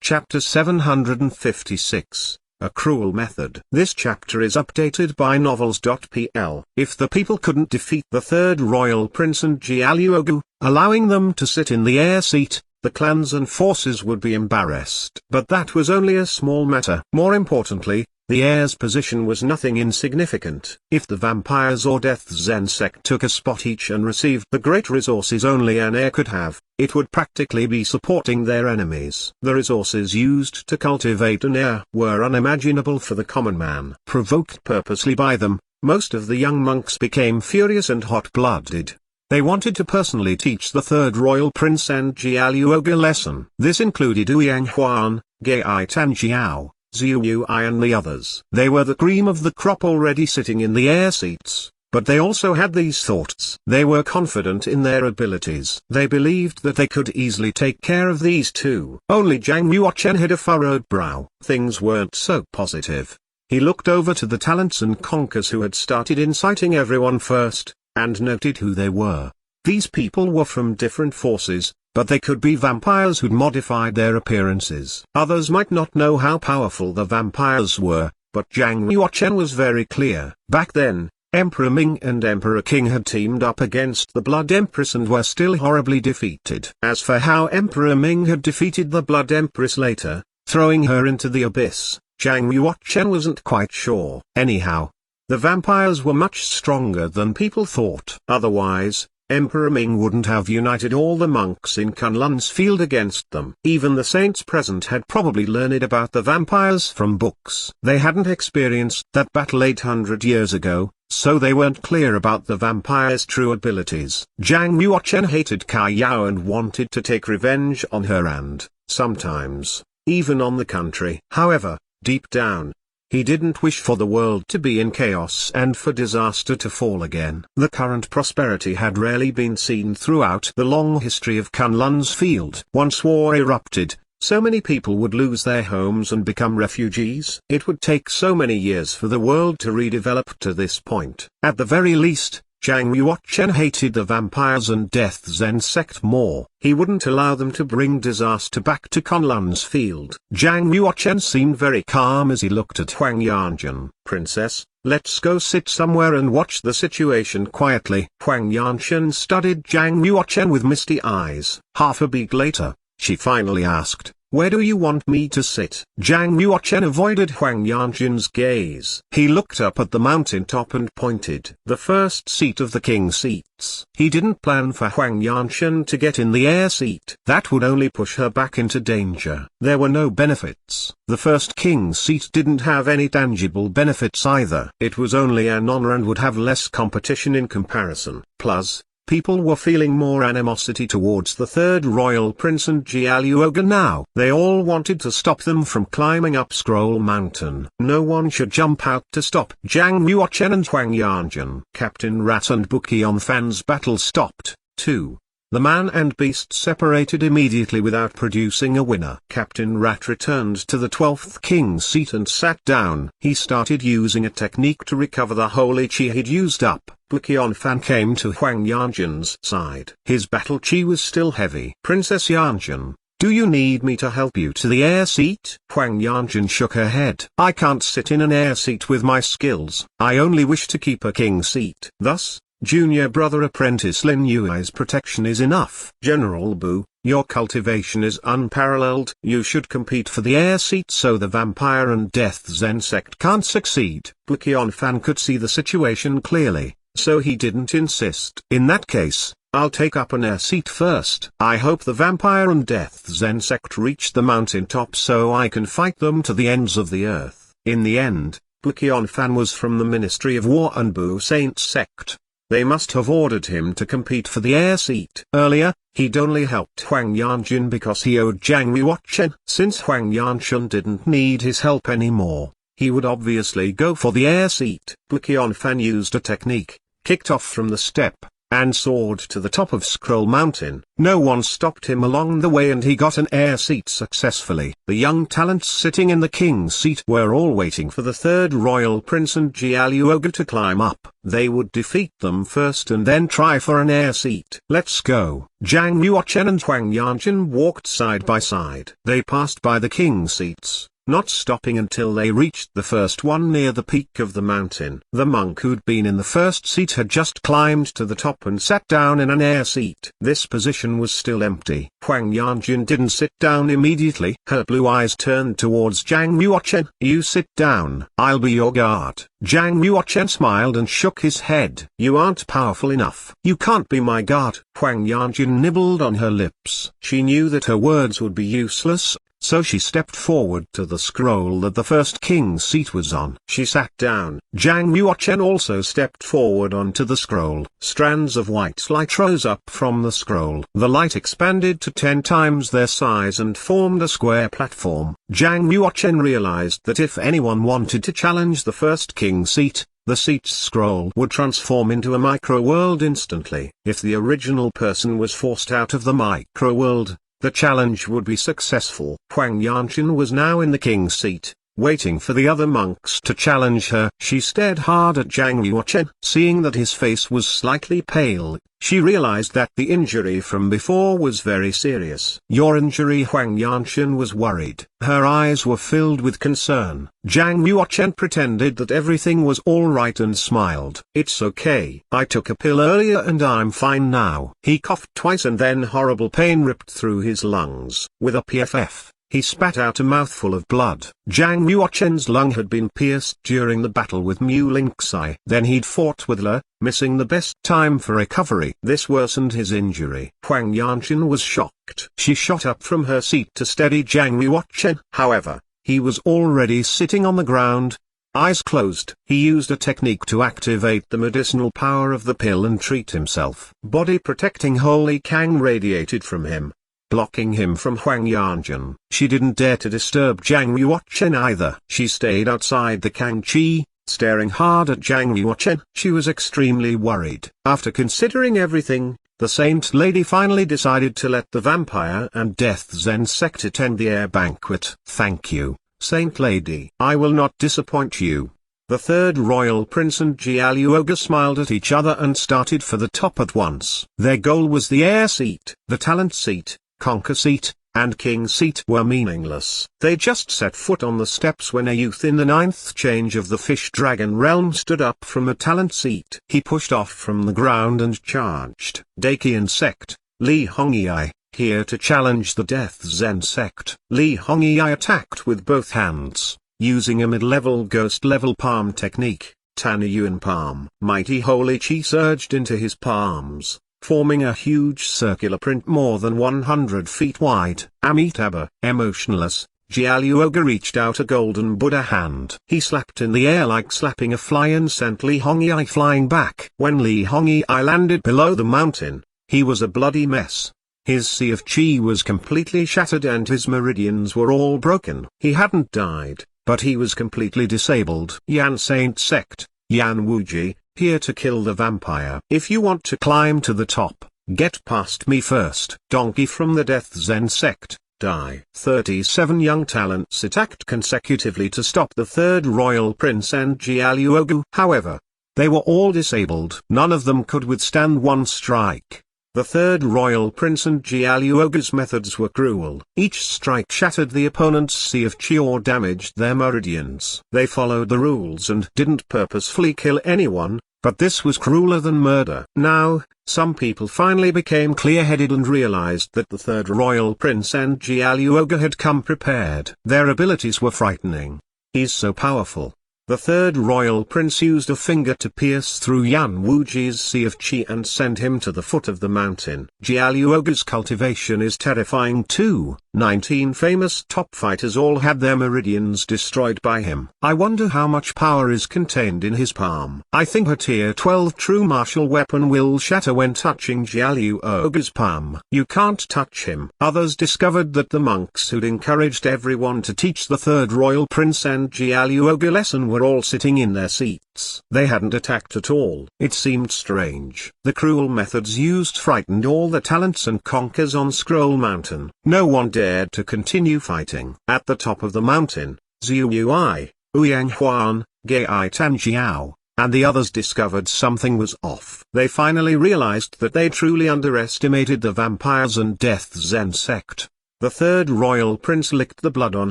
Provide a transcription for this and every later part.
Chapter 756, A Cruel Method. This chapter is updated by Novels.pl. If the people couldn't defeat the third royal prince and Jialuogu, allowing them to sit in the heir seat, the clans and forces would be embarrassed. But that was only a small matter. More importantly, the heir's position was nothing insignificant. If the vampires or Death Zen sect took a spot each and received the great resources only an heir could have, it would practically be supporting their enemies. The resources used to cultivate an heir were unimaginable for the common man. Provoked purposely by them, most of the young monks became furious and hot-blooded. They wanted to personally teach the third royal prince and Jialuogu a lesson. This included Ouyang Huan, Gai Tanjiao, Zhu Yui and the others. They were the cream of the crop already sitting in the heir seats, but they also had these thoughts. They were confident in their abilities. They believed that they could easily take care of these two. Only Zhang Yuochen had a furrowed brow. Things weren't so positive. He looked over to the talents and conkers who had started inciting everyone first, and noted who they were. These people were from different forces, but they could be vampires who'd modified their appearances. Others might not know how powerful the vampires were, but Zhang Yuochen was very clear. Back then, Emperor Ming and Emperor Qing had teamed up against the Blood Empress and were still horribly defeated. As for how Emperor Ming had defeated the Blood Empress later, throwing her into the abyss, Zhang Yuochen wasn't quite sure. Anyhow, the vampires were much stronger than people thought. Otherwise, Emperor Ming wouldn't have united all the monks in Kunlun's field against them. Even the saints present had probably learned about the vampires from books. They hadn't experienced that battle 800 years ago, so they weren't clear about the vampire's true abilities. Zhang Yuochen hated Kai Yao and wanted to take revenge on her and, sometimes, even on the country. However, deep down, he didn't wish for the world to be in chaos and for disaster to fall again. The current prosperity had rarely been seen throughout the long history of Kunlun's field. Once war erupted, so many people would lose their homes and become refugees. It would take so many years for the world to redevelop to this point. At the very least, Zhang Yuochen hated the vampires and Death Zen sect more. He wouldn't allow them to bring disaster back to Kunlun's field. Zhang Yuochen seemed very calm as he looked at Huang Yanjun. "Princess, let's go sit somewhere and watch the situation quietly." Huang Yanjun studied Zhang Yuochen with misty eyes. Half a beat later, she finally asked, "Where do you want me to sit?" Zhang Yuochen avoided Huang Yanjun's gaze. He looked up at the mountaintop and pointed. The first seat of the king's seats. He didn't plan for Huang Yanjun to get in the heir seat. That would only push her back into danger. There were no benefits. The first king's seat didn't have any tangible benefits either. It was only an honor and would have less competition in comparison. Plus, people were feeling more animosity towards the third royal prince and Jialuogu now. They all wanted to stop them from climbing up Scroll Mountain. No one should jump out to stop Zhang Yuochen and Huang Yanjun. Captain Rat and Bukion Fan's battle stopped, too. The man and beast separated immediately without producing a winner. Captain Rat returned to the 12th king's seat and sat down. He started using a technique to recover the holy chi he'd used up. Bukion Fan came to Huang Yanjun's side. His battle chi was still heavy. "Princess Yanjun, do you need me to help you to the heir seat?" Huang Yanjun shook her head. "I can't sit in an heir seat with my skills. I only wish to keep a king's seat." Thus, Junior Brother Apprentice Lin Yui's protection is enough. "General Bu, your cultivation is unparalleled. You should compete for the heir seat so the vampire and Death Zen sect can't succeed." Bukion Fan could see the situation clearly, so he didn't insist. "In that case, I'll take up an heir seat first. I hope the vampire and Death Zen sect reach the mountaintop so I can fight them to the ends of the earth." In the end, Bukion Fan was from the Ministry of War and Bu Saint sect. They must have ordered him to compete for the heir seat. Earlier, he'd only helped Huang Yanjun because he owed Zhang Yuochen. Since Huang Yanjun didn't need his help anymore, he would obviously go for the heir seat. Bukion Fan used a technique, kicked off from the step, and soared to the top of Scroll Mountain. No one stopped him along the way and he got an air seat successfully. The young talents sitting in the king's seat were all waiting for the third royal prince and Jialuogu to climb up. They would defeat them first and then try for an air seat. Let's go. Zhang Yuochen and Huang Yanjun walked side by side. They passed by the king's seats, not stopping until they reached the first one near the peak of the mountain. The monk who'd been in the first seat had just climbed to the top and sat down in an air seat. This position was still empty. Huang Yanjun didn't sit down immediately. Her blue eyes turned towards Zhang Yuochen. You sit down. I'll be your guard. Zhang Yuochen smiled and shook his head. You aren't powerful enough. You can't be my guard. Huang Yanjun nibbled on her lips. She knew that her words would be useless, so she stepped forward to the scroll that the first king's seat was on. She sat down. Zhang Yuochen also stepped forward onto the scroll. Strands of white light rose up from the scroll. The light expanded to 10 times their size and formed a square platform. Zhang Yuochen realized that if anyone wanted to challenge the first king's seat, the seat's scroll would transform into a micro-world instantly. If the original person was forced out of the micro-world, the challenge would be successful. Huang Yanjun was now in the king's seat, waiting for the other monks to challenge her. She stared hard at Zhang Yuochen. Seeing that his face was slightly pale, she realized that the injury from before was very serious. Your injury? Huang Yanjun was worried. Her eyes were filled with concern. Zhang Yuochen pretended that everything was alright and smiled. It's okay. I took a pill earlier and I'm fine now. He coughed twice and then horrible pain ripped through his lungs. With a PFF, he spat out a mouthful of blood. Zhang Yuochen's lung had been pierced during the battle with Mu Lingxi. Then he'd fought with Le, missing the best time for recovery. This worsened his injury. Huang Yanjun was shocked. She shot up from her seat to steady Zhang Yuochen. However, he was already sitting on the ground, eyes closed. He used a technique to activate the medicinal power of the pill and treat himself. Body protecting Holy Kang radiated from him, blocking him from Huang Yanjun. She didn't dare to disturb Zhang Yuochen either. She stayed outside the Kang Chi, staring hard at Zhang Yuochen. She was extremely worried. After considering everything, the Saint Lady finally decided to let the Vampire and Death Zen sect attend the air banquet. Thank you, Saint Lady. I will not disappoint you. The third royal prince and Jialuogu smiled at each other and started for the top at once. Their goal was the air seat. The talent seat, conquer seat, and king seat were meaningless. They just set foot on the steps when a youth in the 9th change of the fish dragon realm stood up from a talent seat. He pushed off from the ground and charged. Dakian sect, Li Hongyi, here to challenge the Death Zen sect. Li Hongyi attacked with both hands, using a mid-level ghost-level palm technique, Taniyuan palm. Mighty holy chi surged into his palms, forming a huge circular print more than 100 feet wide. Amitabha, emotionless, Jialuogu reached out a golden Buddha hand. He slapped in the air like slapping a fly and sent Li Hongyi flying back. When Li Hongyi landed below the mountain, he was a bloody mess. His sea of chi was completely shattered and his meridians were all broken. He hadn't died, but he was completely disabled. Yan Saint Sect, Yan Wuji, here to kill the vampire. If you want to climb to the top, get past me first. Donkey from the Death Zen sect, die. 37 young talents attacked consecutively to stop the third royal prince and Jialuogu. However, they were all disabled. None of them could withstand one strike. The third royal prince and Jialuogu's methods were cruel. Each strike shattered the opponent's sea of chi or damaged their meridians. They followed the rules and didn't purposefully kill anyone, but this was crueler than murder. Now, some people finally became clear-headed and realized that the third royal prince and Jialuogu had come prepared. Their abilities were frightening. He's so powerful. The third royal prince used a finger to pierce through Yan Wuji's sea of chi and send him to the foot of the mountain. Jialuogu's cultivation is terrifying too. 19 famous top fighters all had their meridians destroyed by him. I wonder how much power is contained in his palm. I think a tier 12 true martial weapon will shatter when touching Jialuogu's palm. You can't touch him. Others discovered that the monks who'd encouraged everyone to teach the third royal prince and Jialuogu lesson were were all sitting in their seats. They hadn't attacked at all. It seemed strange. The cruel methods used frightened all the talents and conkers on Scroll Mountain. No one dared to continue fighting. At the top of the mountain, Zhu Yui, Ouyang Huan, Gai Tanjiao, and the others discovered something was off. They finally realized that they truly underestimated the vampires and Death Zen sect. The third royal prince licked the blood on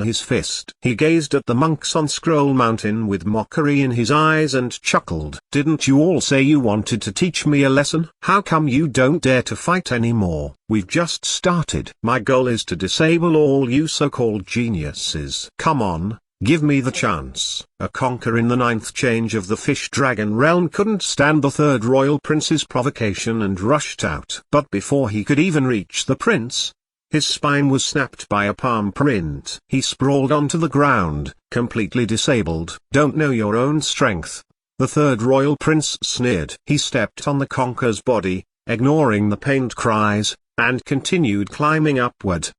his fist. He gazed at the monks on Scroll Mountain with mockery in his eyes and chuckled. "Didn't you all say you wanted to teach me a lesson? How come you don't dare to fight anymore? We've just started. My goal is to disable all you so-called geniuses. Come on. Give me the chance." A conqueror in the 9th change of the Fish Dragon realm couldn't stand the third royal prince's provocation and rushed out. But before he could even reach the prince, his spine was snapped by a palm print. He sprawled onto the ground, completely disabled. "Don't know your own strength?" the third royal prince sneered. He stepped on the conqueror's body, ignoring the pained cries, and continued climbing upward.